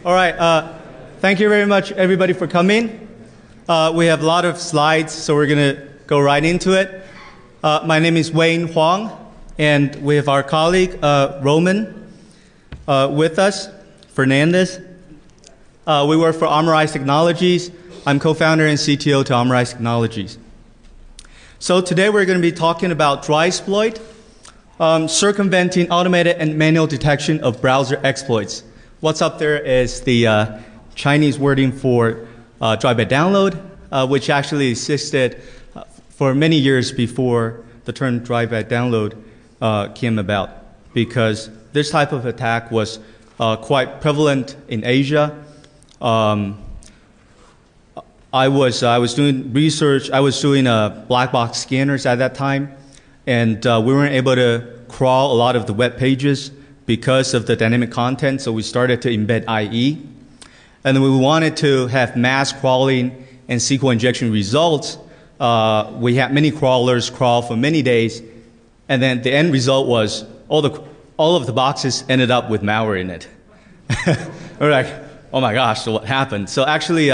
All right. Thank you very much, everybody, for coming. We have a lot of slides, so we're going to go right into it. My name is Huang, and we have our colleague, Roman, with us, Fernandez. We work for Amorize Technologies. I'm co-founder and CTO to Amorize Technologies. So today we're going to be talking about Drivesploit, circumventing automated and manual detection of browser exploits. What's up there is the Chinese wording for drive-by-download, which actually existed for many years before the term drive-by-download came about, because this type of attack was quite prevalent in Asia. I was doing research. I was doing black box scanners at that time, and we weren't able to crawl a lot of the web pages because of the dynamic content. So we started to embed IE, and then we wanted to have mass crawling and SQL injection results. We had many crawlers crawl for many days, and then the end result was all of the boxes ended up with malware in it. We're like, oh my gosh, so what happened? So actually,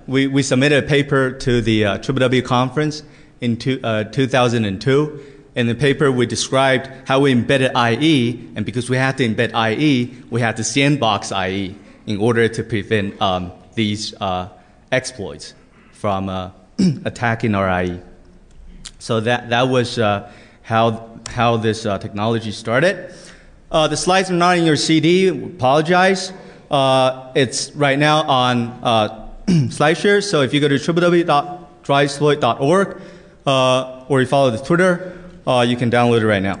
we submitted a paper to the WWW conference in 2002. In the paper, we described how we embedded IE, and because we had to embed IE, we had to sandbox IE in order to prevent these exploits from attacking our IE. So that was how this technology started. The slides are not in your CD. Apologize. It's right now on SlideShare, so if you go to www.drivesploit.org or you follow the Twitter, you can download it right now.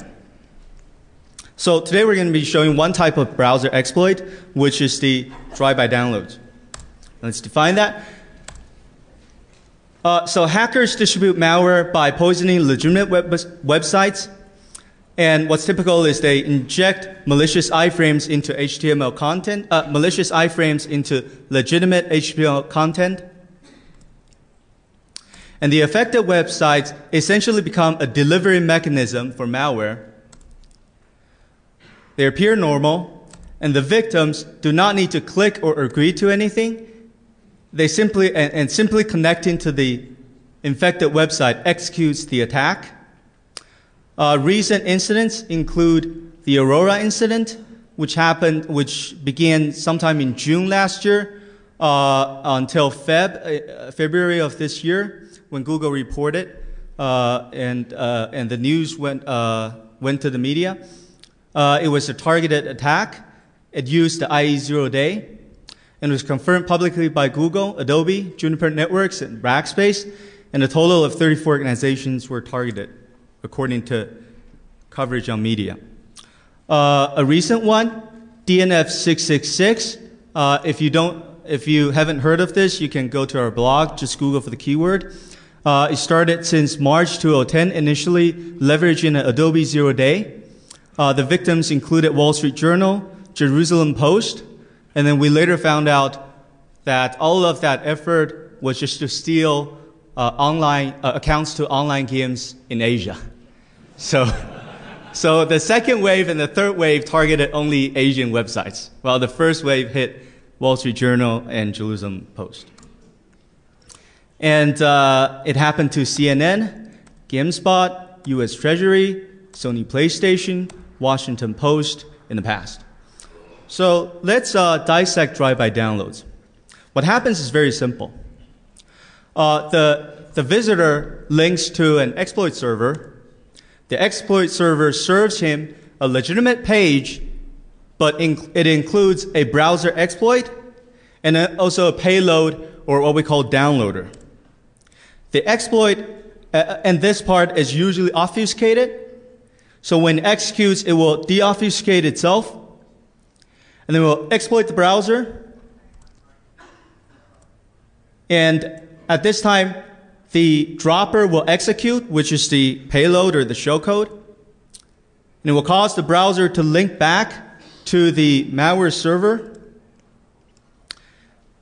So today we're going to be showing one type of browser exploit, which is the drive-by-downloads. Let's define that. So hackers distribute malware by poisoning legitimate websites, and what's typical is they inject malicious iframes into HTML content, malicious iframes into legitimate HTML content. And the affected websites essentially become a delivery mechanism for malware. They appear normal, and the victims do not need to click or agree to anything. They simply connecting to the infected website executes the attack. Recent incidents include the Aurora incident, which began sometime in June last year until February of this year, when Google reported and the news went to the media. It was a targeted attack. It used the IE 0-day and was confirmed publicly by Google, Adobe, Juniper Networks, and Rackspace, and a total of 34 organizations were targeted, according to coverage on media. A recent one, DNF 666. If you haven't heard of this, you can go to our blog. Just Google for the keyword. It started since March 2010, initially leveraging an Adobe 0-day. The victims included Wall Street Journal, Jerusalem Post, and then we later found out that all of that effort was just to steal online accounts to online games in Asia. So the second wave and the third wave targeted only Asian websites, while the first wave hit Wall Street Journal and Jerusalem Post. And it happened to CNN, GameSpot, US Treasury, Sony PlayStation, Washington Post in the past. So let's dissect drive-by-downloads. What happens is very simple. The visitor links to an exploit server. The exploit server serves him a legitimate page, but it includes a browser exploit and also a payload, or what we call downloader. The exploit, and this part is usually obfuscated. So when it executes, it will deobfuscate itself, and then it will exploit the browser. And at this time, the dropper will execute, which is the payload or the shellcode. And it will cause the browser to link back to the malware server.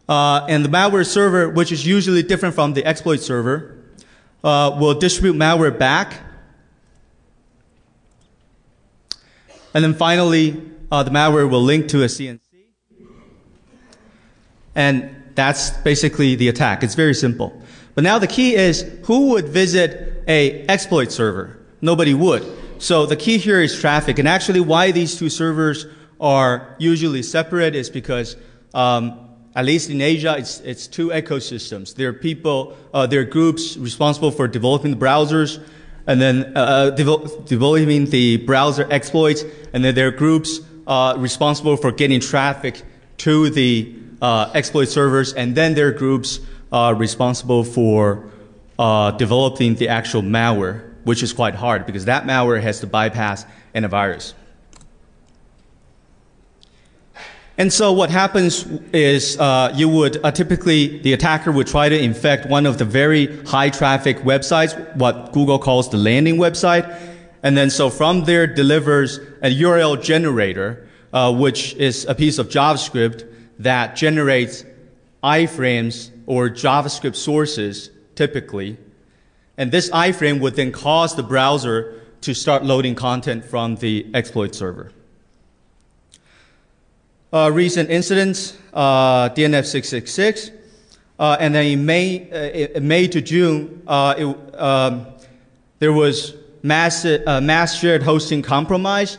And the malware server, which is usually different from the exploit server, will distribute malware back. And then finally, the malware will link to a CNC. And that's basically the attack. It's very simple. But now the key is, who would visit a exploit server? Nobody would. So the key here is traffic. And actually why these two servers are usually separate is because, at least in Asia, it's two ecosystems. There are people, there are groups responsible for developing the browsers, and then developing the browser exploits, and then there are groups responsible for getting traffic to the exploit servers, and then there are groups responsible for developing the actual malware, which is quite hard because that malware has to bypass antivirus. And so what happens is you would typically, the attacker would try to infect one of the very high traffic websites, what Google calls the landing website. And then so from there delivers a URL generator, which is a piece of JavaScript that generates iframes or JavaScript sources typically. And this iframe would then cause the browser to start loading content from the exploit server. Recent incidents, DNF 666, and then in May to June, there was mass shared hosting compromise,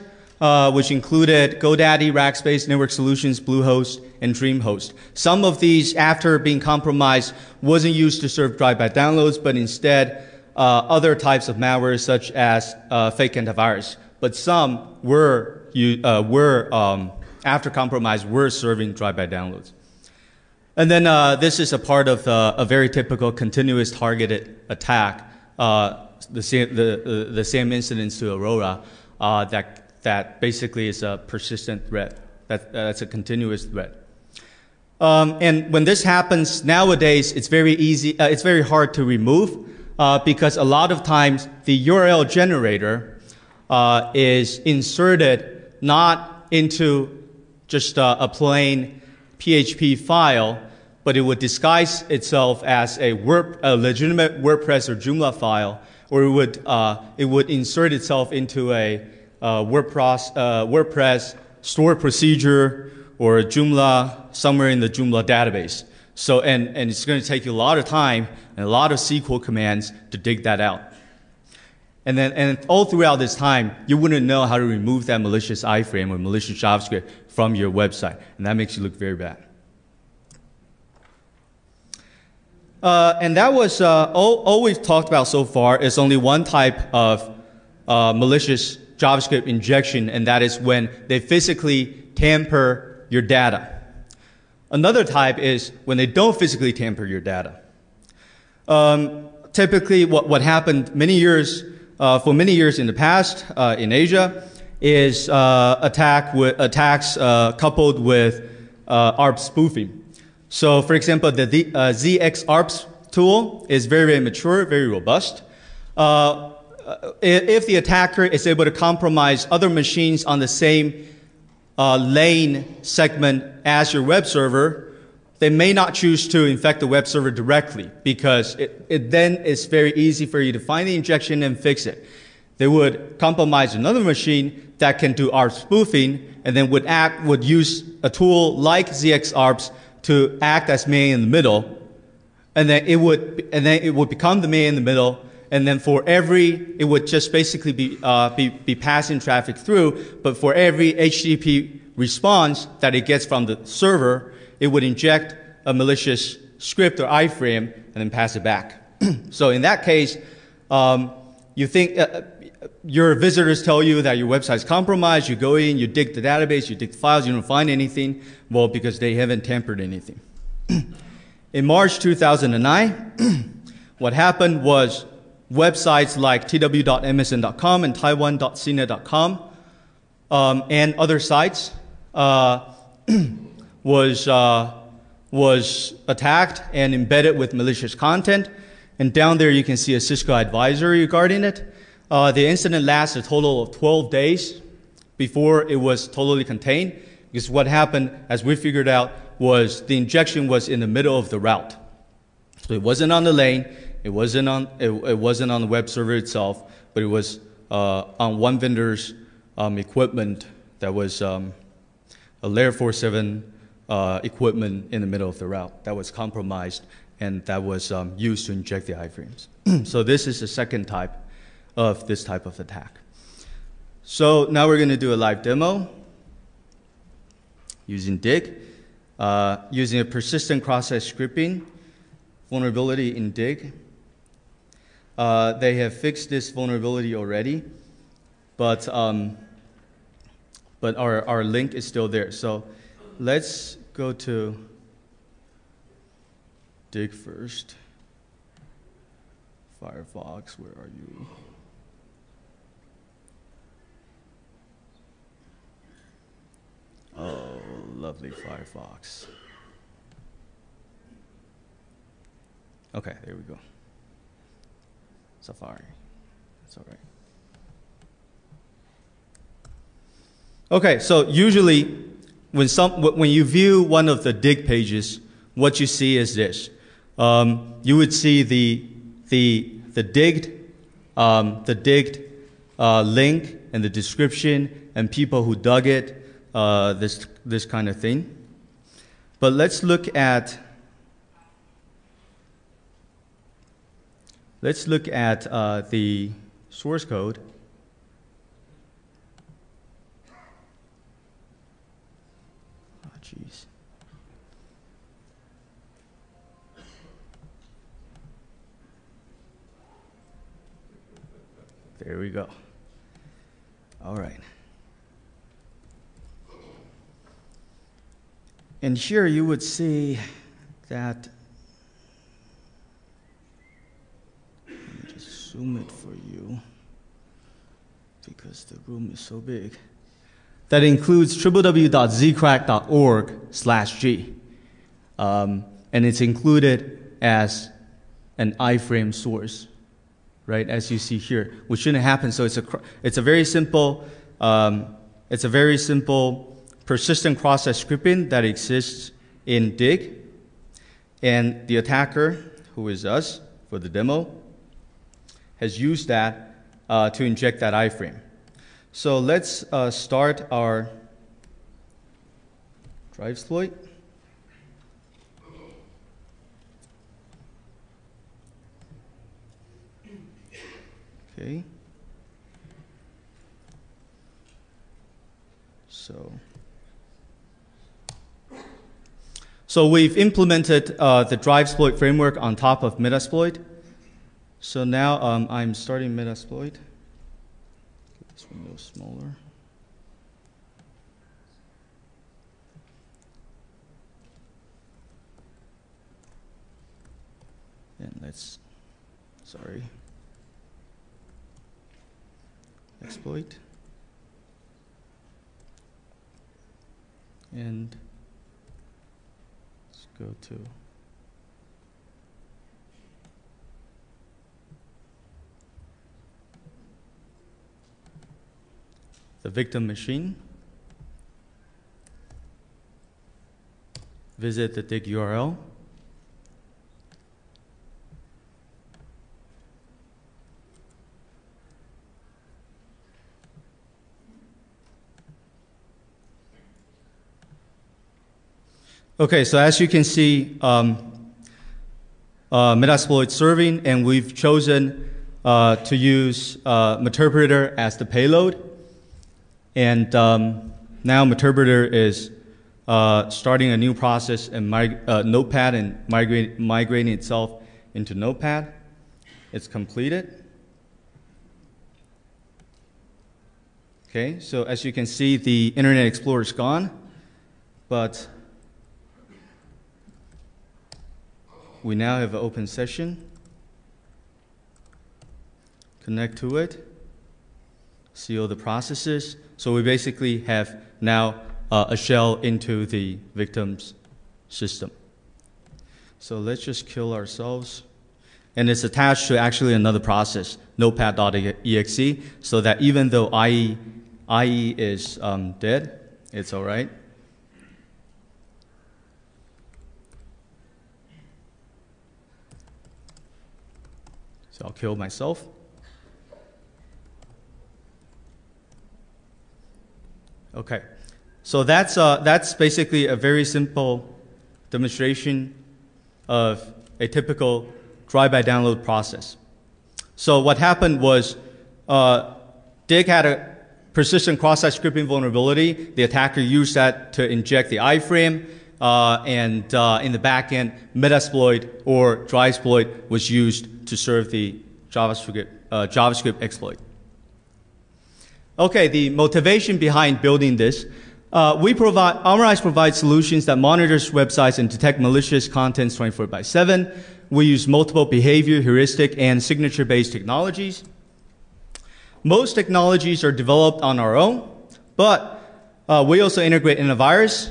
which included GoDaddy, Rackspace, Network Solutions, Bluehost, and DreamHost. Some of these, after being compromised, wasn't used to serve drive-by downloads, but instead other types of malware such as fake antivirus. But some were after compromise, were serving drive-by downloads. And then this is a part of a very typical continuous targeted attack, the same incidents to Aurora, that basically is a persistent threat. That's a continuous threat. And when this happens nowadays, it's very easy. It's very hard to remove because a lot of times the URL generator is inserted not into just a plain PHP file, but it would disguise itself as a legitimate WordPress or Joomla file, or it would insert itself into a WordPress store procedure or a Joomla somewhere in the Joomla database. So, and it's going to take you a lot of time and a lot of SQL commands to dig that out. And all throughout this time, you wouldn't know how to remove that malicious iframe or malicious JavaScript from your website, and that makes you look very bad. And that was all we've talked about so far is only one type of malicious JavaScript injection, and that is when they physically tamper your data. Another type is when they don't physically tamper your data. Typically, what happened for many years in the past in Asia is attacks coupled with ARP spoofing. So, for example, the ZX ARPS tool is very, very mature, very robust. If the attacker is able to compromise other machines on the same lane segment as your web server, they may not choose to infect the web server directly because it then is very easy for you to find the injection and fix it. They would compromise another machine that can do ARP spoofing and then would use a tool like ZX ARPS to act as man in the middle, and then it would become the man in the middle, and then it would just basically be passing traffic through, but for every HTTP response that it gets from the server, it would inject a malicious script or iframe and then pass it back. So in that case, you think your visitors tell you that your website's compromised, you go in, you dig the database, you dig the files, you don't find anything, well, because they haven't tampered anything. In March 2009, what happened was websites like tw.msn.com and taiwan.cnet.com and other sites was attacked and embedded with malicious content. And down there you can see a Cisco advisory regarding it. The incident lasted a total of 12 days before it was totally contained, because what happened, as we figured out, was the injection was in the middle of the route. So it wasn't on the lane, it wasn't on the web server itself, but it was on one vendor's equipment that was a Layer 4.7 equipment in the middle of the route that was compromised and that was used to inject the iframes. So this is the second type of this type of attack. So now we're going to do a live demo using DIG, using a persistent cross-site scripting vulnerability in DIG. They have fixed this vulnerability already, but our link is still there. So let's go to DIG first. Firefox, where are you? Oh, lovely Firefox. Okay, there we go. Safari. That's all right. Okay, so usually when you view one of the DIG pages, what you see is this. You would see the digged link and the description and people who dug it, this kind of thing. But let's look at the source code. Oh, jeez. There we go. All right. And here you would see that, let me just zoom it for you because the room is so big. That includes www.zcrack.org/g. And it's included as an iframe source, right? As you see here, which shouldn't happen. So it's a very simple persistent cross-site scripting that exists in DIG, and the attacker, who is us for the demo, has used that to inject that iframe. So let's start our Drivesploit. Okay. So we've implemented the Drivesploit framework on top of Metasploit. So now I'm starting Metasploit. Get this window smaller. And exploit. And let's go to the victim machine. Visit the dig URL. Okay, so as you can see, Metasploit serving, and we've chosen to use Meterpreter as the payload. And now Meterpreter is starting a new process in Notepad and migrating itself into Notepad. It's completed. Okay, so as you can see, the Internet Explorer is gone, but we now have an open session. Connect to it. See all the processes. So we basically have now a shell into the victim's system. So let's just kill ourselves. And it's attached to actually another process, notepad.exe, so that even though IE is dead, it's all right. So I'll kill myself. Okay. So that's basically a very simple demonstration of a typical drive-by download process. So what happened was Dig had a persistent cross-site scripting vulnerability. The attacker used that to inject the iframe, and in the backend, Metasploit or Drivesploit was used to serve the JavaScript exploit. Okay, the motivation behind building this. Amorize provides solutions that monitors websites and detect malicious contents 24/7. We use multiple behavior, heuristic, and signature-based technologies. Most technologies are developed on our own, but we also integrate antivirus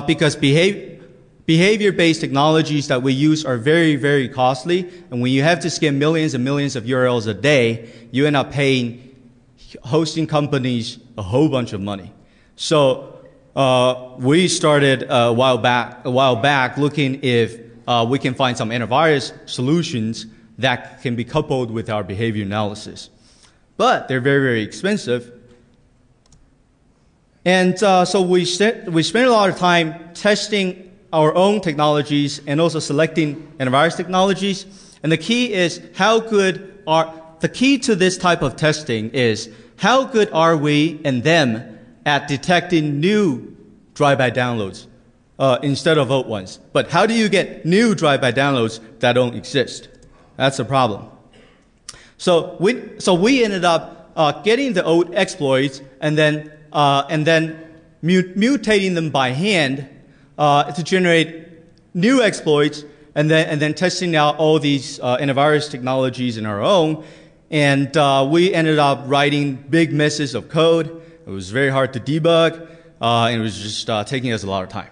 because behavior-based technologies that we use are very, very costly. And when you have to scan millions and millions of URLs a day, you end up paying hosting companies a whole bunch of money. So we started a while back looking if we can find some antivirus solutions that can be coupled with our behavior analysis. But they're very, very expensive. And so we spent a lot of time testing our own technologies and also selecting antivirus technologies. And the key to this type of testing is how good are we and them at detecting new drive-by downloads instead of old ones. But how do you get new drive-by downloads that don't exist? That's the problem. So we ended up getting the old exploits and then mutating them by hand to generate new exploits, and then testing out all these antivirus technologies in our own. And we ended up writing big messes of code. It was very hard to debug, and it was just taking us a lot of time.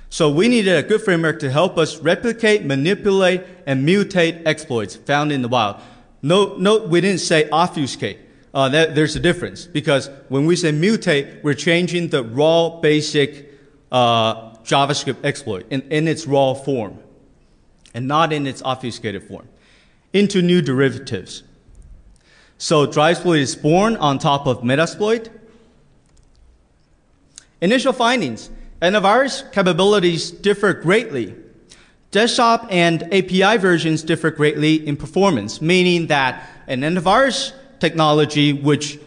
So we needed a good framework to help us replicate, manipulate, and mutate exploits found in the wild. No, we didn't say obfuscate. There's a difference, because when we say mutate, we're changing the raw basic JavaScript exploit in its raw form, and not in its obfuscated form, into new derivatives. So Drivesploit is born on top of Metasploit. Initial findings. Antivirus capabilities differ greatly. Desktop and API versions differ greatly in performance, meaning that an antivirus technology which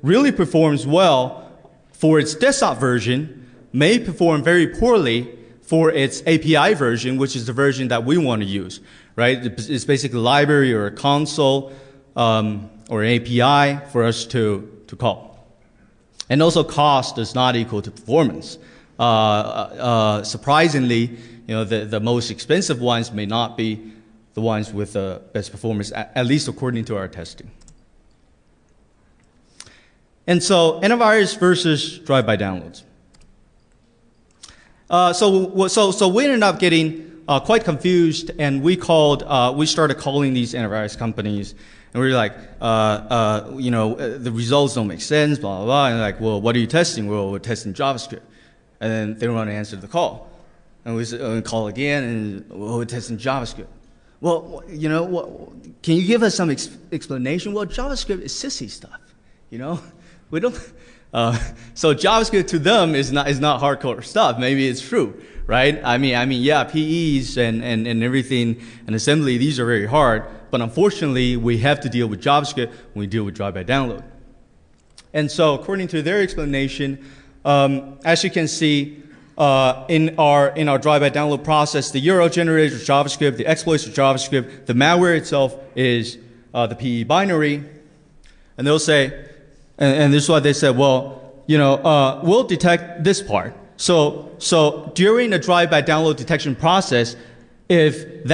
really performs well for its desktop version may perform very poorly for its API version, which is the version that we want to use, right? It's basically a library or a console or an API for us to call. And also cost does not equal to performance. Surprisingly, the most expensive ones may not be the ones with the best performance, at least according to our testing. And so antivirus versus drive-by downloads. So we ended up getting quite confused, and we started calling these antivirus companies, and we were like, the results don't make sense, blah, blah, blah. And like, well, what are you testing? Well, we're testing JavaScript. And then they don't want to answer the call. And we call again, and well, we're testing JavaScript. Well, can you give us some explanation? Well, JavaScript is sissy stuff, We don't. So JavaScript to them is not hardcore stuff. Maybe it's true, right? I mean, yeah, PEs and everything and assembly, these are very hard. But unfortunately, we have to deal with JavaScript when we deal with drive-by download. And so, according to their explanation, as you can see, in our drive-by download process, the URL generator is JavaScript, the exploits are JavaScript, the malware itself is the PE binary, and they'll say, and this is what they said, well, we'll detect this part. So during the drive-by download detection process, if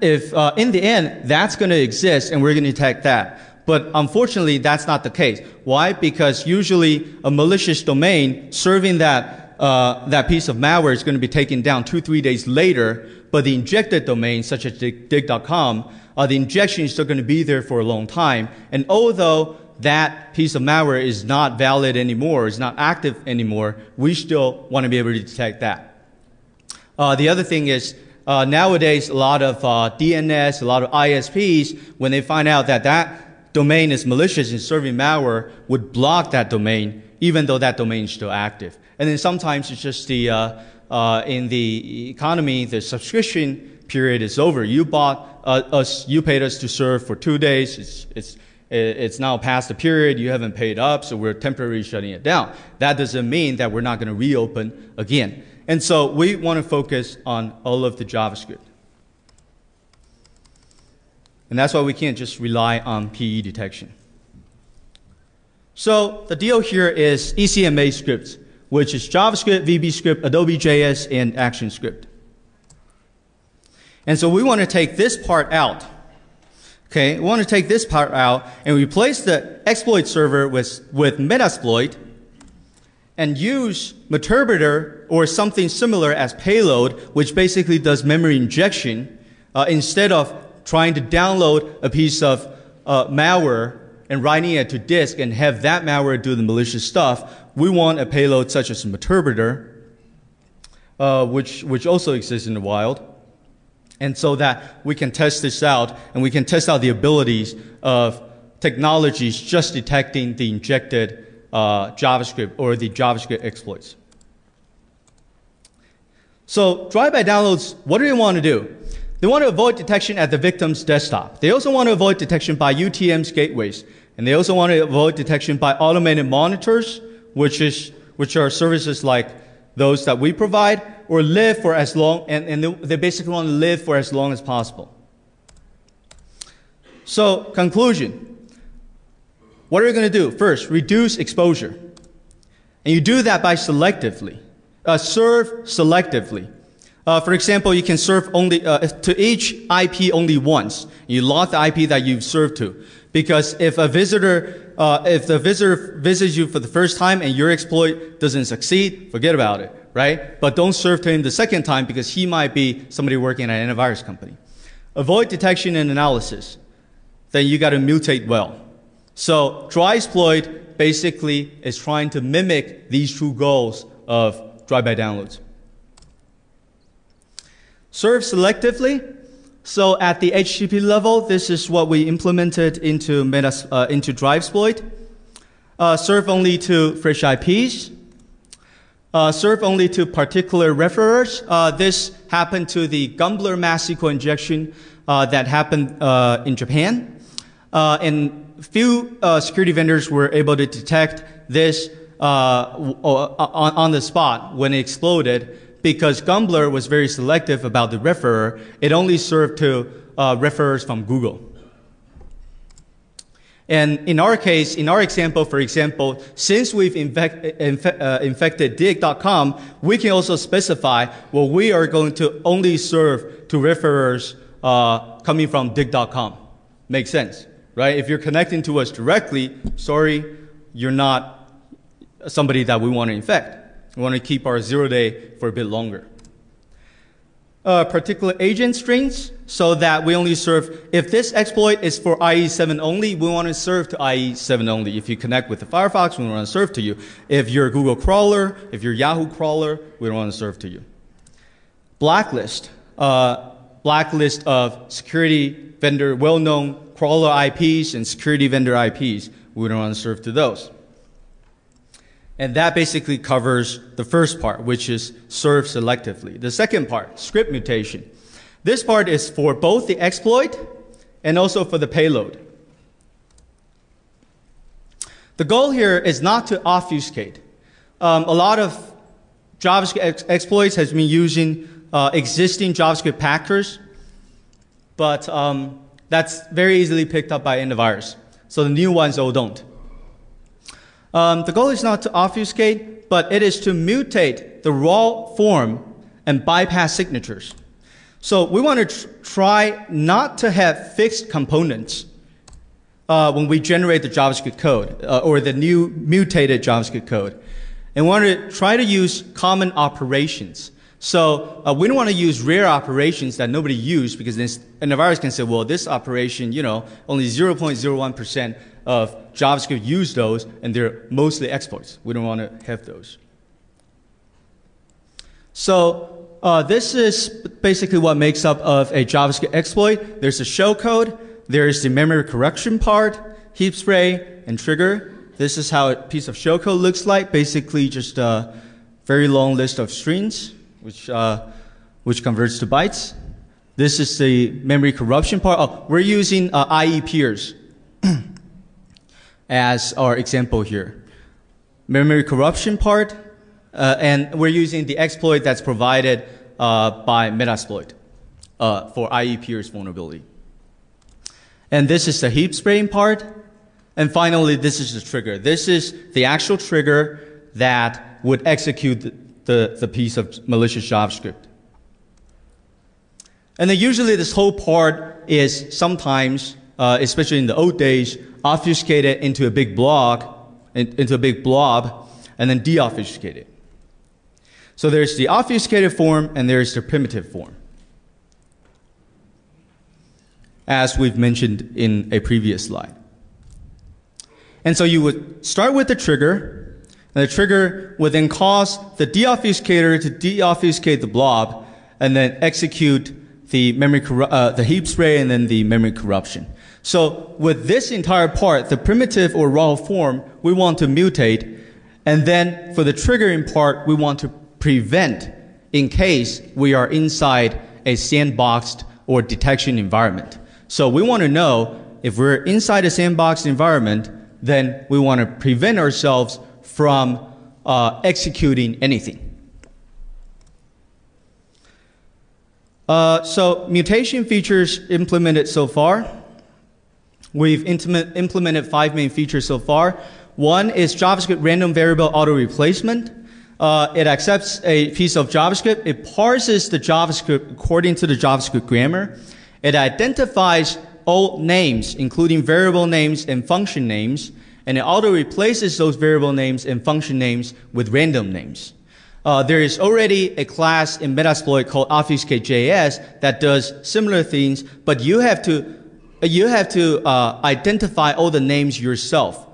in the end that's going to exist and we're going to detect that. But unfortunately, that's not the case. Why? Because usually a malicious domain serving that piece of malware is going to be taken down 2-3 days later, but the injected domain, such as dig.com, the injection is still going to be there for a long time. And although that piece of malware is not valid anymore, is not active anymore, we still want to be able to detect that. The other thing is, nowadays, a lot of DNS, a lot of ISPs, when they find out that that domain is malicious and serving malware, would block that domain even though that domain is still active. And then sometimes it's just the, in the economy, the subscription period is over. You bought us, you paid us to serve for 2 days. It's now past the period. You haven't paid up, so we're temporarily shutting it down. That doesn't mean that we're not going to reopen again. And so we want to focus on all of the JavaScript. And that's why we can't just rely on PE detection. So the deal here is ECMA scripts, which is JavaScript, VB script, Adobe JS, and ActionScript. And so we want to take this part out. Okay, we want to take this part out and replace the exploit server with Metasploit and use Meterpreter or something similar as payload, which basically does memory injection instead of trying to download a piece of malware and writing it to disk and have that malware do the malicious stuff. We want a payload such as Meterpreter, which also exists in the wild. And so that we can test this out, and we can test out the abilities of technologies just detecting the injected JavaScript or the JavaScript exploits. So drive-by downloads, what do they want to do? They want to avoid detection at the victim's desktop. They also want to avoid detection by UTM's gateways. And they also want to avoid detection by automated monitors, which are services like those that we provide, or live for as long, and they basically want to live for as long as possible. So, conclusion. What are we going to do? First, reduce exposure. And you do that by selectively. Serve selectively. For example, you can serve only to each IP only once. You log the IP that you've served to. Because if the visitor visits you for the first time and your exploit doesn't succeed, forget about it, right? But don't serve to him the second time because he might be somebody working at an antivirus company. Avoid detection and analysis. Then you got to mutate well. So Drivesploit basically is trying to mimic these two goals of drive-by downloads. Serve selectively. So at the HTTP level, this is what we implemented into Drivesploit. Serve only to fresh IPs. Serve only to particular referrers. This happened to the Gumbler mass SQL injection that happened in Japan. And few security vendors were able to detect this on the spot when it exploded, because Gumbler was very selective about the referrer. It only served to referrers from Google. And in our case, in our example, for example, since we've infected dig.com, we can also specify, well, we are going to only serve to referrers coming from dig.com. Makes sense, right? If you're connecting to us directly, sorry, you're not somebody that we want to infect. We want to keep our 0 day for a bit longer. Particular agent strings, so that we only serve, if this exploit is for IE7 only, we want to serve to IE7 only. If you connect with the Firefox, we want to serve to you. If you're a Google crawler, if you're a Yahoo crawler, we don't want to serve to you. Blacklist. Blacklist of security vendor, well-known crawler IPs and security vendor IPs. We don't want to serve to those. And that basically covers the first part, which is serve selectively. The second part, script mutation. This part is for both the exploit and also for the payload. The goal here is not to obfuscate. A lot of JavaScript exploits has been using existing JavaScript packers, but that's very easily picked up by antivirus. So the new ones all don't. The goal is not to obfuscate, but it is to mutate the raw form and bypass signatures. So we want to try not to have fixed components when we generate the JavaScript code or the new mutated JavaScript code. And we want to try to use common operations. So we don't want to use rare operations that nobody used, because then antivirus can say, well, this operation, only 0.01% of JavaScript use those, and they're mostly exploits. We don't want to have those. So this is basically what makes up of a JavaScript exploit. There's a shellcode, there's the memory correction part, heap spray, and trigger. This is how a piece of shellcode looks like. Basically, just a very long list of strings, which converts to bytes. This is the memory corruption part. Oh, we're using IE peers as our example here. Memory corruption part, and we're using the exploit that's provided by Metasploit for IE peers vulnerability. And this is the heap spraying part. And finally, this is the trigger. This is the actual trigger that would execute the piece of malicious JavaScript. And then usually this whole part is sometimes, especially in the old days, obfuscated into a big blob, and then deobfuscated. So there's the obfuscated form and there's the primitive form, as we've mentioned in a previous slide. And so you would start with the trigger, and the trigger would then cause the deobfuscator to deobfuscate the blob, and then execute the the heap spray and then the memory corruption. So with this entire part, the primitive or raw form, we want to mutate, and then for the triggering part, we want to prevent in case we are inside a sandboxed or detection environment. So we want to know if we're inside a sandboxed environment, then we want to prevent ourselves from executing anything. So mutation features implemented so far. We've implemented 5 main features so far. One is JavaScript random variable auto replacement. It accepts a piece of JavaScript. It parses the JavaScript according to the JavaScript grammar. It identifies all names, including variable names and function names, and it auto replaces those variable names and function names with random names. There is already a class in Metasploit called obfuscate.js that does similar things, but you have to identify all the names yourself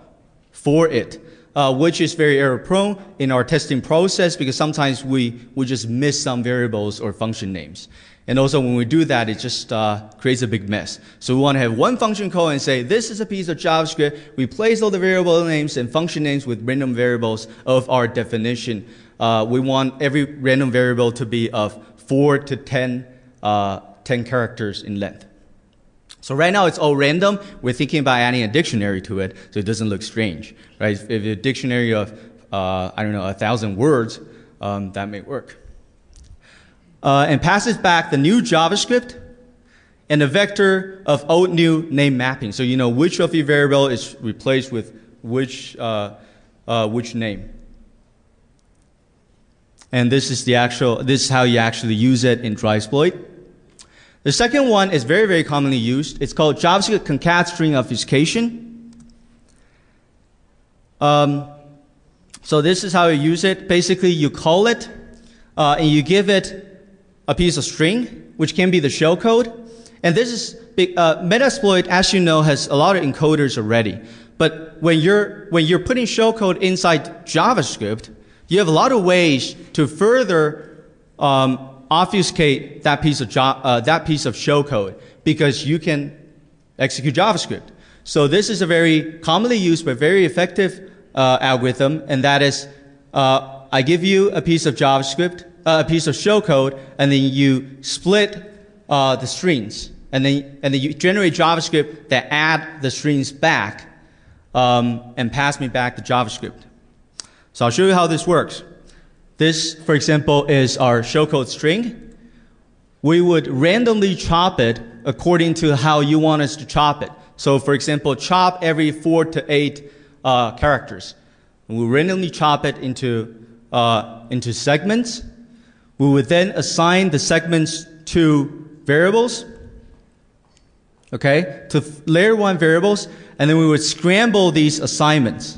for it, which is very error prone in our testing process because sometimes we just miss some variables or function names. And also when we do that, it just creates a big mess. So we want to have one function call and say, this is a piece of JavaScript. Replace all the variable names and function names with random variables of our definition. We want every random variable to be of 4 to 10 characters in length. So right now it's all random. We're thinking about adding a dictionary to it so it doesn't look strange, right? If a dictionary of, 1,000 words, that may work. And passes back the new JavaScript and a vector of old new name mapping. So you know which of your variable is replaced with which name. And this is how you actually use it in Drivesploit. The second one is very, very commonly used. It's called JavaScript concat string obfuscation. So this is how you use it. Basically, you call it, and you give it a piece of string, which can be the shellcode. And this is Metasploit, as you know, has a lot of encoders already. But when you're putting shellcode inside JavaScript, you have a lot of ways to further obfuscate that piece of shellcode because you can execute JavaScript. So this is a very commonly used but very effective algorithm, and that is I give you a piece of JavaScript, a piece of shellcode, and then you split the strings, and then you generate JavaScript that add the strings back and pass me back the JavaScript. So I'll show you how this works. This, for example, is our shellcode string. We would randomly chop it according to how you want us to chop it. So, for example, chop every 4 to 8 characters. We randomly chop it into segments. We would then assign the segments to variables, okay, to layer 1 variables, and then we would scramble these assignments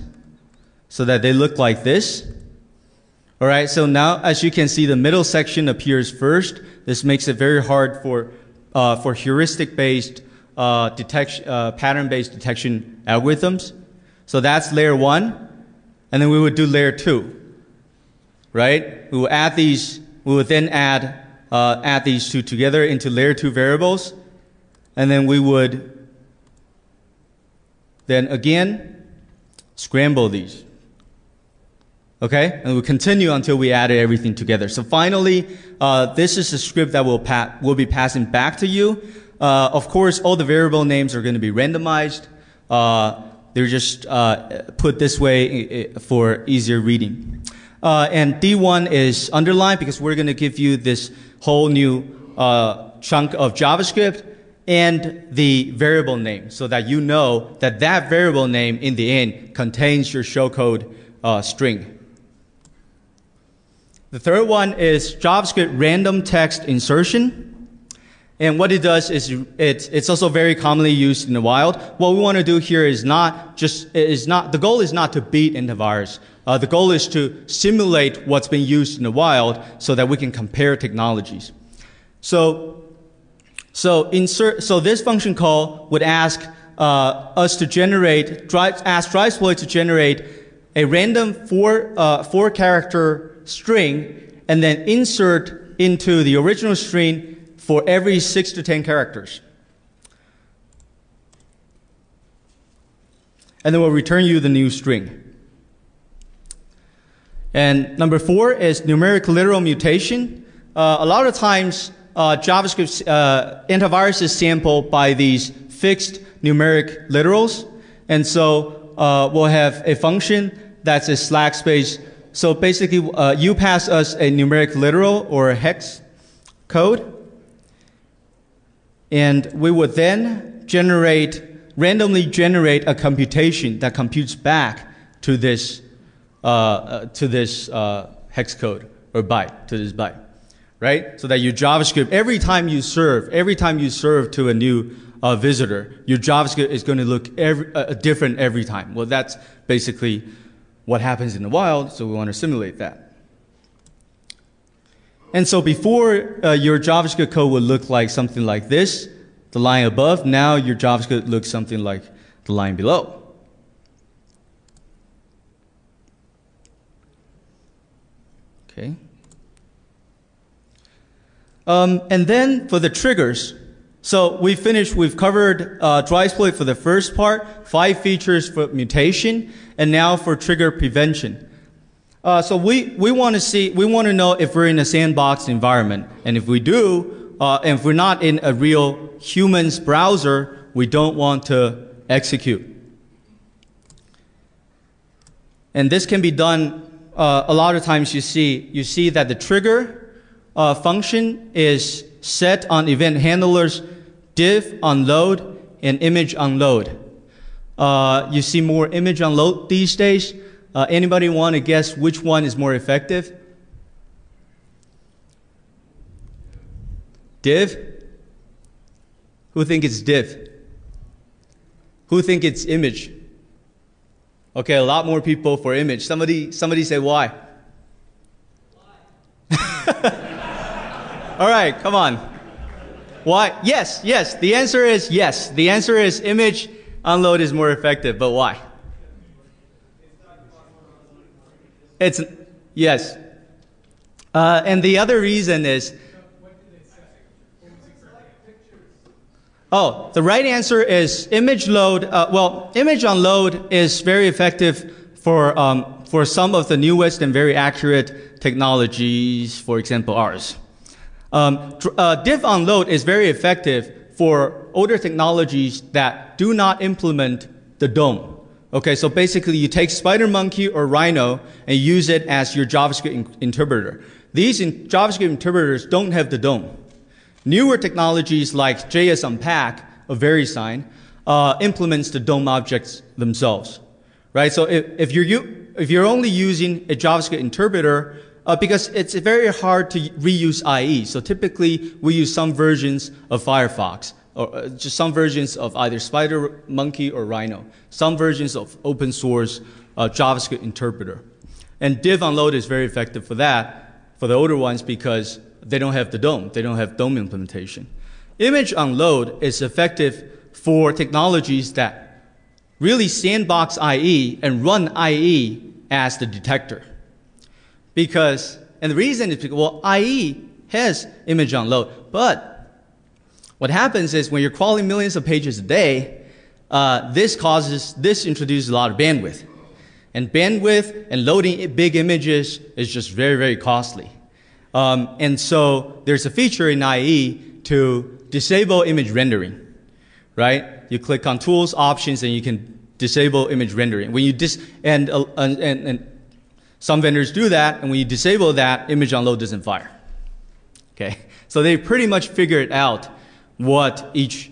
so that they look like this. All right, so now, as you can see, the middle section appears first. This makes it very hard for heuristic-based pattern-based detection algorithms. So that's layer 1, and then we would do layer 2, right? We will add these. We would then add these two together into layer 2 variables, and then we would then again scramble these. Okay, and we'll continue until we added everything together. So finally, this is a script that will be passing back to you. Of course, all the variable names are going to be randomized. They're just put this way for easier reading. And D1 is underlined because we're going to give you this whole new chunk of JavaScript and the variable name so that you know that that variable name in the end contains your shellcode string. The third one is JavaScript random text insertion. And what it does is it's also very commonly used in the wild. What we want to do here is the goal is not to beat antivirus. The goal is to simulate what's been used in the wild so that we can compare technologies. So this function call would ask us to ask Drivesploit to generate a random four character string and then insert into the original string for every 6 to 10 characters. And then we'll return you the new string. And number 4 is numeric literal mutation. A lot of times, JavaScript antivirus is sampled by these fixed numeric literals. And so we'll have a function that's a slash space. So basically, you pass us a numeric literal or a hex code. And we would then randomly generate a computation that computes back to this hex code or byte, to this byte, right? So that your JavaScript, every time you serve to a new visitor, your JavaScript is going to look different every time. Well, that's basically what happens in the wild, so we want to simulate that. And so before, your JavaScript code would look like something like this, the line above. Now your JavaScript looks something like the line below. Okay. And then for the triggers, so we've covered Drivesploit for the first part, 5 features for mutation, and now for trigger prevention. So we want to know if we're in a sandbox environment, and if we do, and if we're not in a real human's browser, we don't want to execute. And this can be done a lot of times. You see that the trigger function is set on event handlers div unload and image unload. You see more image unload these days. Anybody want to guess which one is more effective? Div? Who think it's div? Who think it's image? Okay, a lot more people for image. Somebody say why? All right, come on. Why? Yes. The answer is yes. The answer is image unload is more effective, but why? Yes. And the other reason is, the right answer is image load. Image unload is very effective for some of the newest and very accurate technologies, for example, ours. Div unload is very effective for older technologies that do not implement the DOM. Okay, so basically you take SpiderMonkey or Rhino and use it as your JavaScript interpreter. These JavaScript interpreters don't have the DOM. Newer technologies like JS Unpack or VeriSign implements the DOM objects themselves, right? So if you're only using a JavaScript interpreter, because it's very hard to reuse IE, so typically we use some versions of Firefox, or just some versions of either SpiderMonkey or Rhino, some versions of open source JavaScript interpreter. And div unload is very effective for that, for the older ones, because they don't have the DOM. They don't have DOM implementation. Image unload is effective for technologies that really sandbox IE and run IE as the detector. And the reason is because, IE has image unload, but what happens is when you're crawling millions of pages a day, this introduces a lot of bandwidth. And bandwidth and loading big images is just very, very costly. And so there's a feature in IE to disable image rendering, right? You click on Tools, Options, and you can disable image rendering. When you and some vendors do that, and when you disable that, image on load doesn't fire. Okay, so they pretty much figured out what these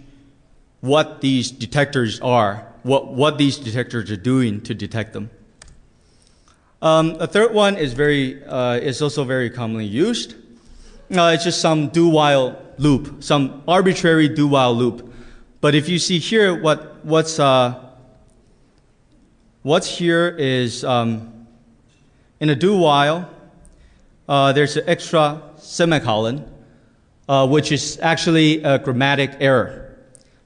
detectors are, what these detectors are doing to detect them. A third one is also very commonly used. It's just some do-while loop, some arbitrary do-while loop. But if you see here, what's here is in a do-while, there's an extra semicolon, which is actually a grammatic error.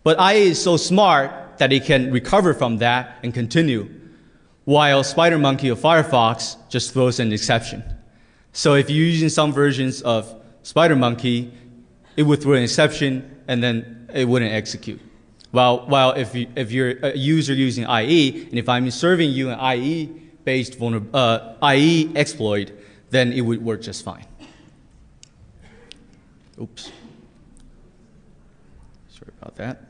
But IE is so smart that it can recover from that and continue, while SpiderMonkey or Firefox just throws an exception. So if you're using some versions of SpiderMonkey, it would throw an exception and then it wouldn't execute. While if you're a user using IE, and if I'm serving you an IE-based IE exploit, then it would work just fine. Oops. Sorry about that.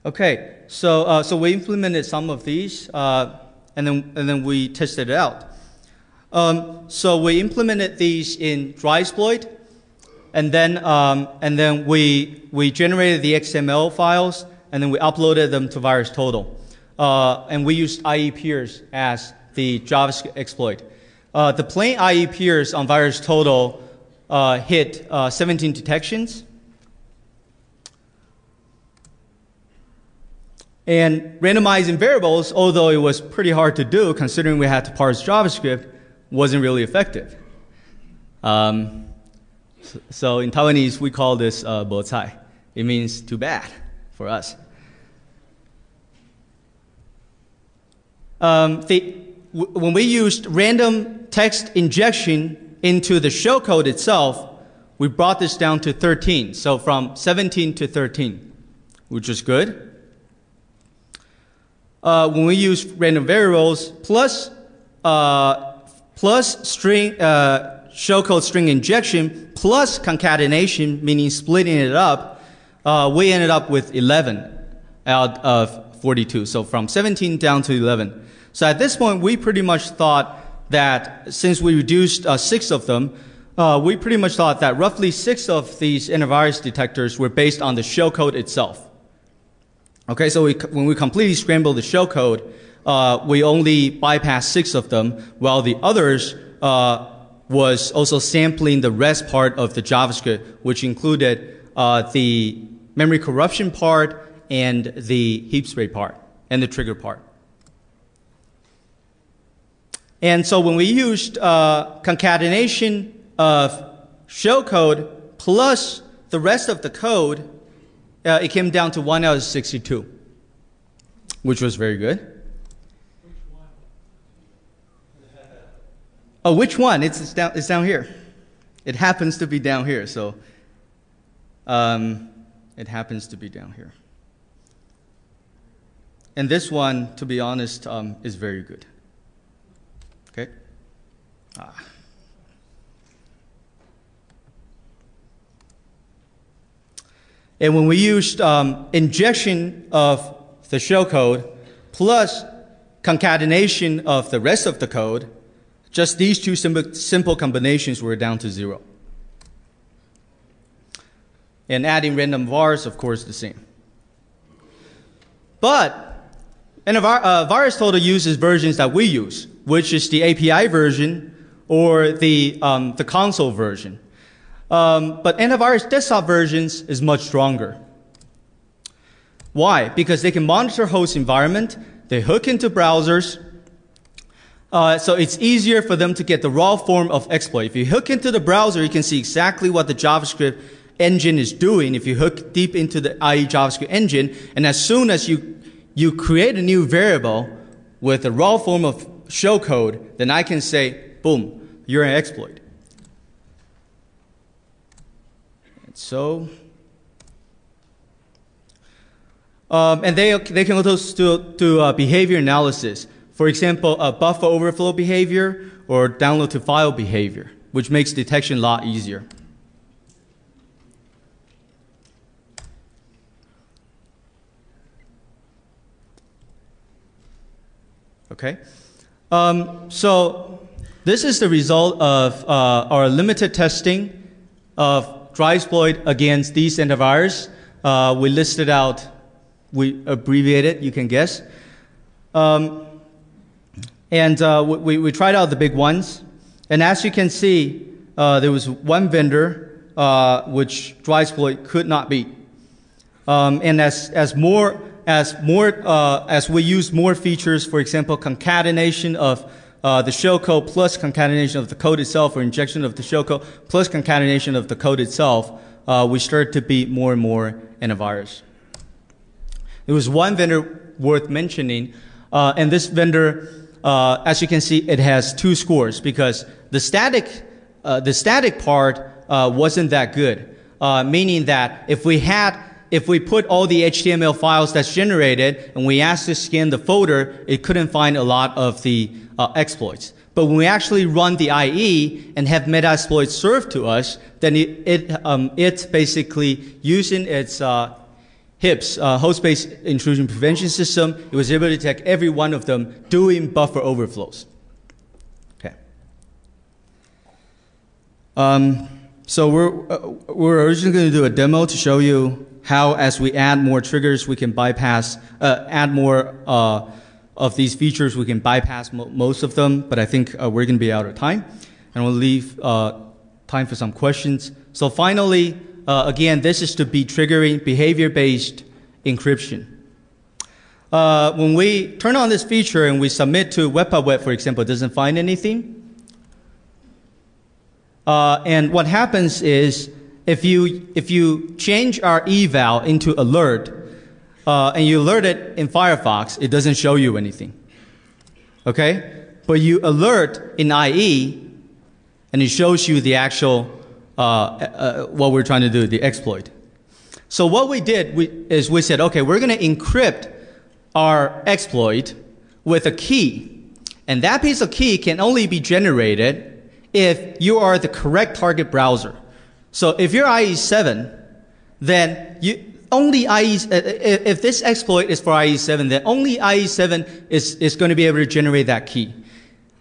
Okay, so we implemented some of these, and then we tested it out. So we implemented these in Drivesploit, and then we generated the XML files, and then we uploaded them to VirusTotal, and we used IE peers as the JavaScript exploit. The plain IE peers on VirusTotal hit 17 detections. And randomizing variables, although it was pretty hard to do, considering we had to parse JavaScript, wasn't really effective. So in Taiwanese, we call this bo cai. It means too bad for us. When we used random text injection into the shellcode itself, we brought this down to 13. So from 17 to 13, which is good. When we use random variables plus string shellcode string injection plus concatenation, meaning splitting it up, we ended up with 11 out of 42. So from 17 down to 11. So at this point, we pretty much thought that since we reduced 6 of them, we pretty much thought that roughly 6 of these antivirus detectors were based on the shellcode itself. Okay, so when we completely scrambled the shellcode, we only bypassed 6 of them, while the others was also sampling the rest part of the JavaScript, which included the memory corruption part and the heap spray part and the trigger part. And so when we used concatenation of shellcode plus the rest of the code, it came down to 1 out of 62, which was very good. Which one? Oh, which one? It's down here. It happens to be down here, so it happens to be down here. And this one, to be honest, is very good. Okay? And when we used injection of the shellcode plus concatenation of the rest of the code, just these two simple combinations were down to 0. And adding random vars, of course, the same. But VirusTotal uses versions that we use, which is the API version or the console version. But antivirus desktop versions is much stronger. Why? Because they can monitor host environment, they hook into browsers, so it's easier for them to get the raw form of exploit. If you hook into the browser, you can see exactly what the JavaScript engine is doing if you hook deep into the IE JavaScript engine, and as soon as you create a new variable with the raw form of shellcode, then I can say, boom, you're an exploit. So, And they can also do behavior analysis. For example, buffer overflow behavior or download to file behavior, which makes detection a lot easier. Okay. So this is the result of our limited testing of Drivesploit against these antivirus. We listed out, we abbreviated, you can guess. We tried out the big ones. And as you can see, there was one vendor which Drivesploit could not beat. And as we use more features, for example, concatenation of the shellcode plus concatenation of the code itself, or injection of the shellcode plus concatenation of the code itself, we start to beat more and more antivirus. There was one vendor worth mentioning, and this vendor, as you can see, it has 2 scores because the static part wasn't that good, meaning that if we put all the HTML files that's generated and we asked to scan the folder, it couldn't find a lot of the exploits. But when we actually run the IE and have Metasploit served to us, then it basically using its HIPS, host-based intrusion prevention system, it was able to detect every one of them doing buffer overflows. Okay. So we're originally going to do a demo to show you how, as we add more triggers, we can bypass, add more of these features, we can bypass most of them, but I think we're going to be out of time, and we'll leave time for some questions. So finally, again, this is to be triggering behavior-based encryption. When we turn on this feature and we submit to Web, for example, it doesn't find anything. And what happens is, if you change our eval into alert, and you alert it in Firefox, it doesn't show you anything. Okay? But you alert in IE, and it shows you the actual, what we're trying to do, the exploit. So what we did is we said, okay, we're going to encrypt our exploit with a key. And that piece of key can only be generated if you are the correct target browser. So if you're IE7, then if this exploit is for IE7, then only IE7 is going to be able to generate that key.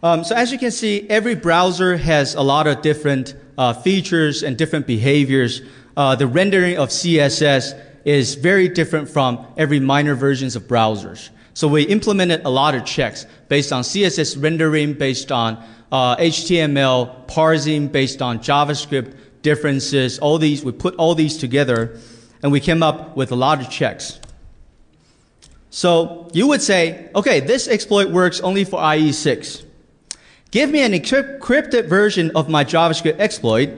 So as you can see, every browser has a lot of different features and different behaviors. The rendering of CSS is very different from every minor versions of browsers. So we implemented a lot of checks based on CSS rendering, based on HTML parsing, based on JavaScript differences. All these, we put all these together, and we came up with a lot of checks. So you would say, okay, this exploit works only for IE6. Give me an encrypted version of my JavaScript exploit,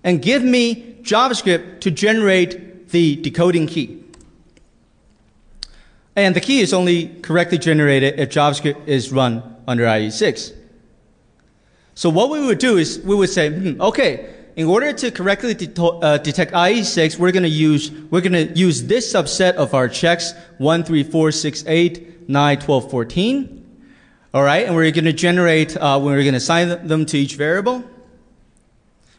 and give me JavaScript to generate the decoding key. And the key is only correctly generated if JavaScript is run under IE6. So what we would do is we would say, okay, in order to correctly detect IE6, we're going to use this subset of our checks: 1, 3, 4, 6, 8, 9, 12, 14. All right, and we're going to generate, we're going to assign them to each variable.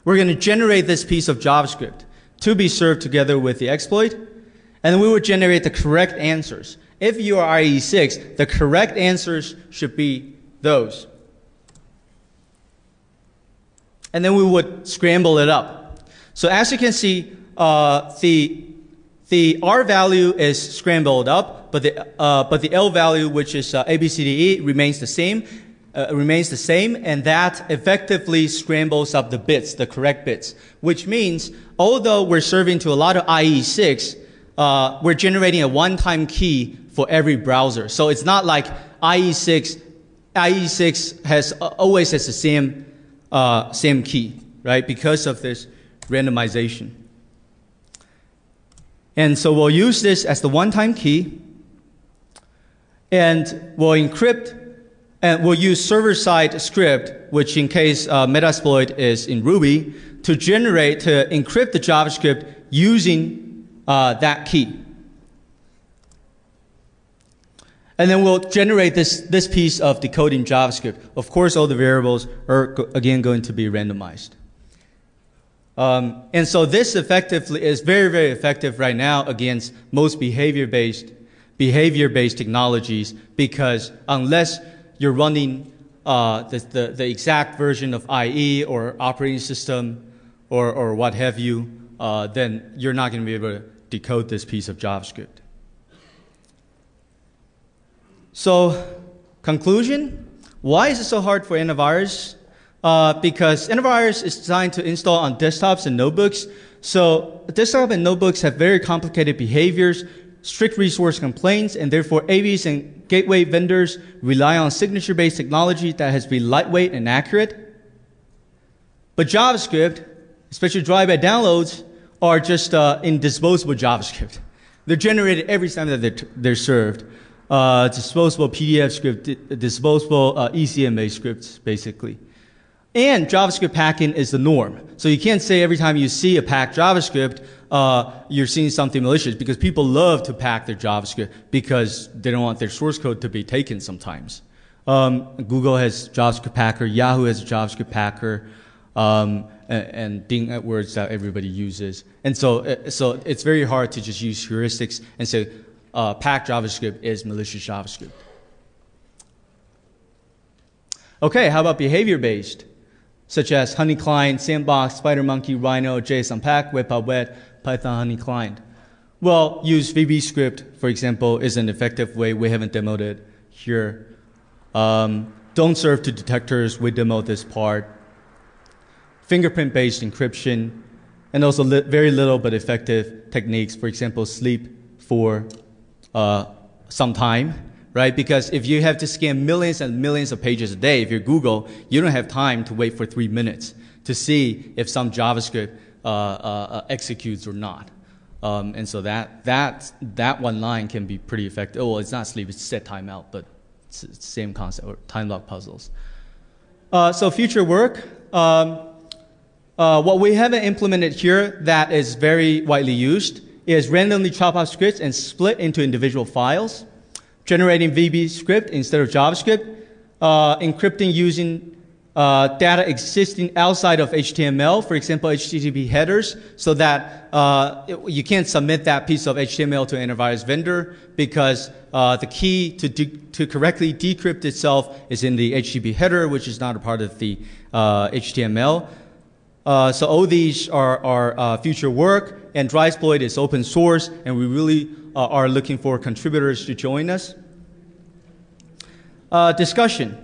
We're going to generate this piece of JavaScript to be served together with the exploit, and then we would generate the correct answers. If you are IE6, the correct answers should be those. And then we would scramble it up. So as you can see, the R value is scrambled up, but the L value, which is ABCDE, remains the same. And that effectively scrambles up the bits, the correct bits. Which means, although we're serving to a lot of IE6, we're generating a one-time key for every browser. So it's not like IE6 always has the same key, right? Because of this randomization. And so we'll use this as the one-time key, and we'll encrypt, and we'll use server-side script, which in case Metasploit is in Ruby, to encrypt the JavaScript using that key. And then we'll generate this piece of decoding JavaScript. Of course, all the variables are, again, going to be randomized. And so this effectively is very, very effective right now against most behavior-based technologies, because unless you're running the exact version of IE or operating system or what have you, then you're not going to be able to decode this piece of JavaScript. So, conclusion, why is it so hard for antivirus? Because antivirus is designed to install on desktops and notebooks. So desktop and notebooks have very complicated behaviors, strict resource complaints, and therefore AVs and gateway vendors rely on signature-based technology that has to be lightweight and accurate. But JavaScript, especially drive-by downloads, are just indisposable JavaScript. They're generated every time that they're served. Disposable PDF script, disposable ECMA scripts, basically. And JavaScript packing is the norm. So you can't say every time you see a packed JavaScript, you're seeing something malicious, because people love to pack their JavaScript because they don't want their source code to be taken sometimes. Google has JavaScript packer, Yahoo has a JavaScript packer, and Bing AdWords that everybody uses. And so it's very hard to just use heuristics and say, packed JavaScript is malicious JavaScript. Okay, how about behavior-based, such as Honey Client, Sandbox, SpiderMonkey, Rhino, JSONPack, Webpack, Python Honey Client? Well, use VBScript, for example, is an effective way. We haven't demoed it here. Don't serve to detectors. We demoed this part. Fingerprint-based encryption, and also very little but effective techniques. For example, sleep for some time, right? Because if you have to scan millions and millions of pages a day, if you're Google, you don't have time to wait for 3 minutes to see if some JavaScript executes or not. And so that one line can be pretty effective. Oh, well, it's not sleep, it's set timeout, but it's the same concept, or time lock puzzles. So future work. What we haven't implemented here that is very widely used is randomly chop up scripts and split into individual files, generating VB script instead of JavaScript, encrypting using data existing outside of HTML, for example, HTTP headers, so that you can't submit that piece of HTML to an antivirus vendor, because the key to correctly decrypt itself is in the HTTP header, which is not a part of the HTML. So all these are future work, and Drivesploit is open source, and we really are looking for contributors to join us. Discussion.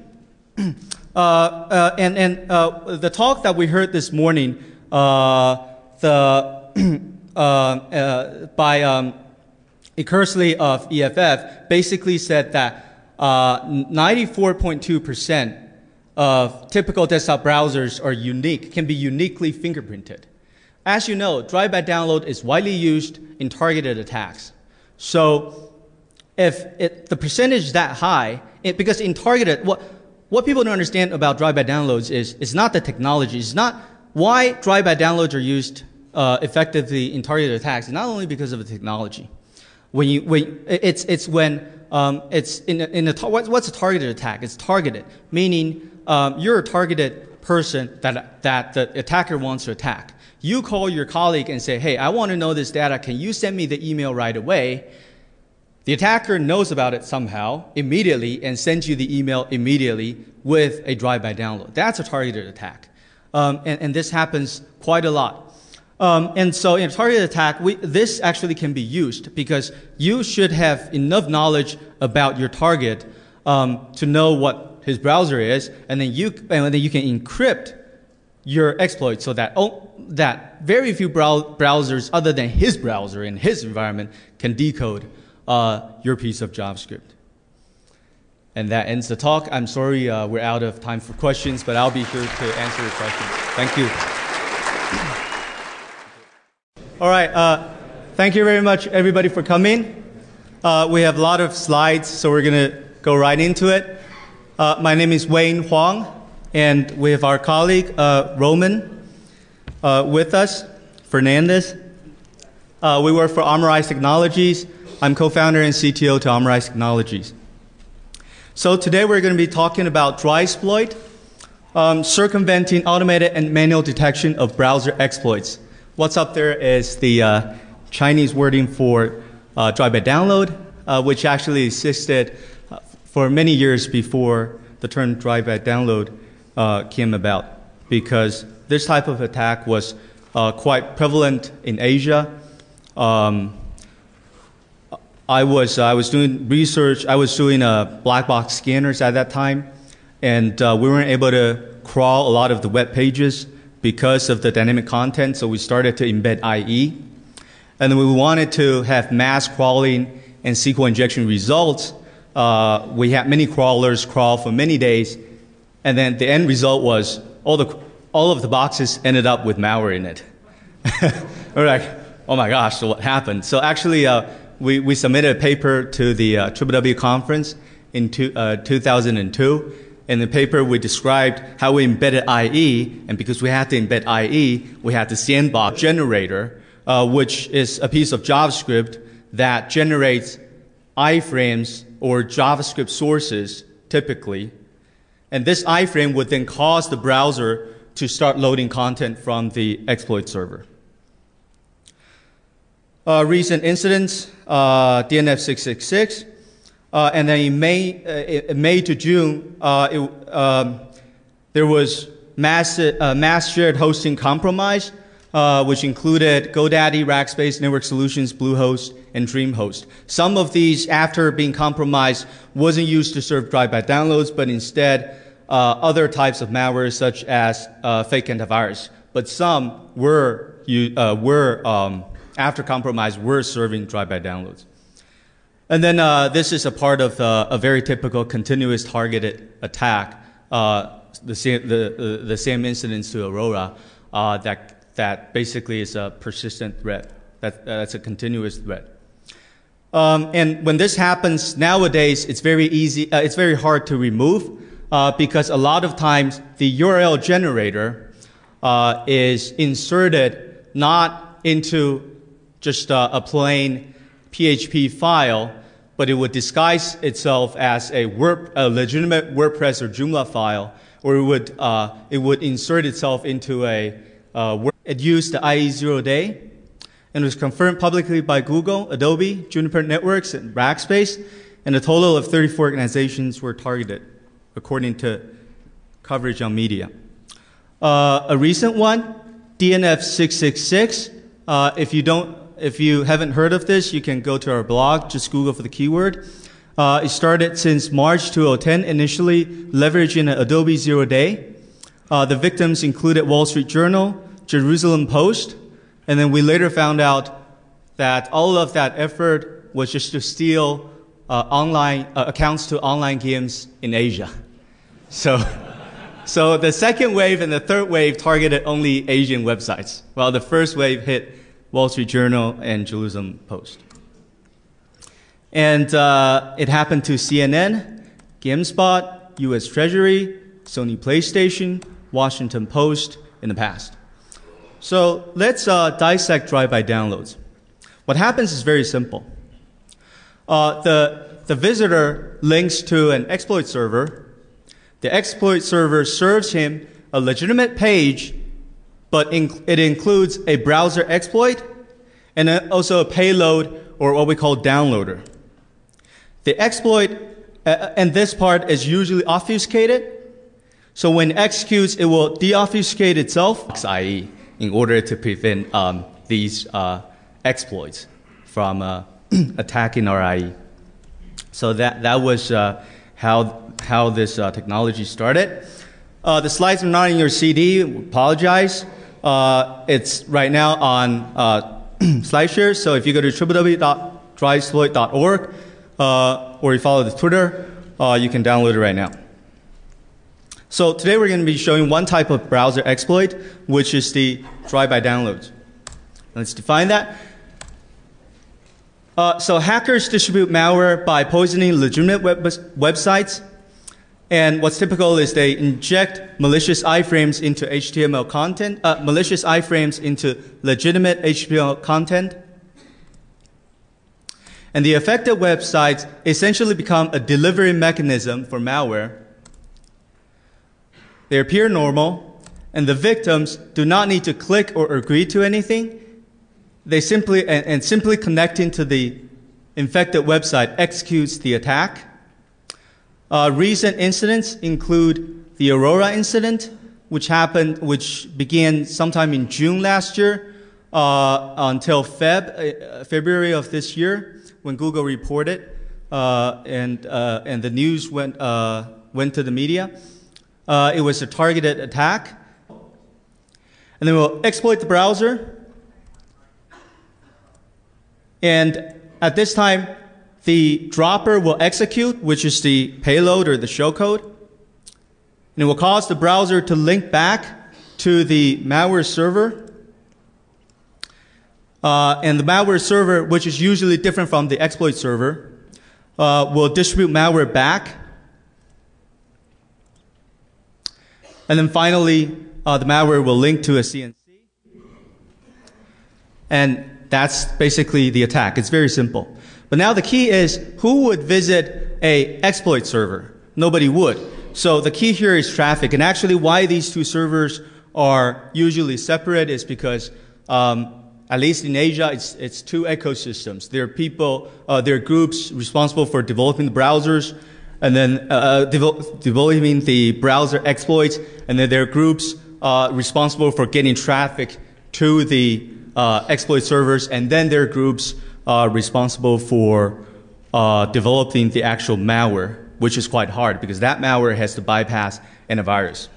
The talk that we heard this morning by Eckersley of EFF basically said that 94.2% of typical desktop browsers are unique, can be uniquely fingerprinted. As you know, drive-by download is widely used in targeted attacks. So if the percentage is that high, because in targeted, what people don't understand about drive-by downloads is it's not the technology. It's not why drive-by downloads are used effectively in targeted attacks. It's not only because of the technology. What's a targeted attack? It's targeted, meaning you're a targeted person that the attacker wants to attack. You call your colleague and say, hey, I want to know this data. Can you send me the email right away? The attacker knows about it somehow immediately and sends you the email immediately with a drive-by download. That's a targeted attack. And this happens quite a lot. And so in a targeted attack, this actually can be used because you should have enough knowledge about your target to know what his browser is, and then you can encrypt your exploit so that that very few browsers other than his browser in his environment can decode your piece of JavaScript. And that ends the talk. I'm sorry we're out of time for questions, but I'll be here to answer your questions. Thank you. All right. Thank you very much, everybody, for coming. We have a lot of slides, so we're going to go right into it. My name is Wayne Huang, and we have our colleague, Roman, with us, Fernandez. We work for Armorize Technologies. I'm co-founder and CTO to Armorize Technologies. So today we're going to be talking about Drivesploit, circumventing automated and manual detection of browser exploits. What's up there is the Chinese wording for drive-by download, which actually existed for many years before the term drive-by download came about, because this type of attack was quite prevalent in Asia. I was doing research. I was doing black box scanners at that time, and we weren't able to crawl a lot of the web pages because of the dynamic content. So we started to embed IE, and then we wanted to have mass crawling and SQL injection results. We had many crawlers crawl for many days, and then the end result was all of the boxes ended up with malware in it. We're like, oh my gosh, so what happened? So actually, we submitted a paper to the WWW conference in 2002. In the paper, we described how we embedded IE, and because we had to embed IE, we had the sandbox generator, which is a piece of JavaScript that generates iframes or JavaScript sources, typically. And this iframe would then cause the browser to start loading content from the exploit server. Recent incidents, DNF 666, and then in May to June, there was mass shared hosting compromise, which included GoDaddy, Rackspace, Network Solutions, Bluehost, and DreamHost. Some of these, after being compromised, wasn't used to serve drive-by downloads, but instead other types of malware, such as fake antivirus. But some were after compromise, were serving drive-by downloads. And then this is a part of a very typical continuous targeted attack, the same incidents to Aurora, that basically is a persistent threat. That's a continuous threat. And when this happens nowadays, it's very easy. It's very hard to remove because a lot of times the URL generator is inserted not into just a plain PHP file, but it would disguise itself as a legitimate WordPress or Joomla file, or it would insert itself into a it used the IE0 day, and was confirmed publicly by Google, Adobe, Juniper Networks, and Rackspace, and a total of 34 organizations were targeted, according to coverage on media. A recent one, DNF 666. If you haven't heard of this, you can go to our blog, just Google for the keyword. It started since March 2010, initially leveraging an Adobe Zero Day. The victims included Wall Street Journal, Jerusalem Post, and then we later found out that all of that effort was just to steal online accounts to online games in Asia. So the second wave and the third wave targeted only Asian websites, while the first wave hit Wall Street Journal and Jerusalem Post. And it happened to CNN, GameSpot, US Treasury, Sony PlayStation, Washington Post in the past. So let's dissect drive-by downloads. What happens is very simple. The visitor links to an exploit server. The exploit server serves him a legitimate page, but it includes a browser exploit and also a payload, or what we call downloader. The exploit, and this part is usually obfuscated. So when it executes, it will deobfuscate itself, i.e., in order to prevent these exploits from attacking our IE. So that was how this technology started. The slides are not in your CD. Apologize. It's right now on SlideShare. So if you go to www.drivesploit.org or you follow the Twitter, you can download it right now. So today we're going to be showing one type of browser exploit, which is the drive-by downloads. Let's define that. So hackers distribute malware by poisoning legitimate websites. And what's typical is they inject malicious iframes into HTML content, malicious iframes into legitimate HTML content. And the affected websites essentially become a delivery mechanism for malware. They appear normal, and the victims do not need to click or agree to anything. They simply connecting to the infected website executes the attack. Recent incidents include the Aurora incident, which began sometime in June last year until February of this year, when Google reported and the news went to the media. It was a targeted attack. And then we'll exploit the browser. And at this time, the dropper will execute, which is the payload or the shellcode. And it will cause the browser to link back to the malware server. And the malware server, which is usually different from the exploit server, will distribute malware back. And then finally, the malware will link to a CNC. And that's basically the attack. It's very simple. But now the key is, who would visit a exploit server? Nobody would. So the key here is traffic. And actually why these two servers are usually separate is because, at least in Asia, it's two ecosystems. There are people, there are groups responsible for developing the browsers, and then developing the browser exploits, and then there are groups responsible for getting traffic to the exploit servers, and then there are groups responsible for developing the actual malware, which is quite hard because that malware has to bypass antivirus.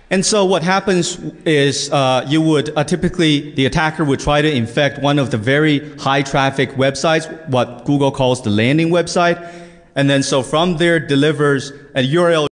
And so what happens is you would typically, the attacker would try to infect one of the very high traffic websites, what Google calls the landing website, and then so from there delivers a URL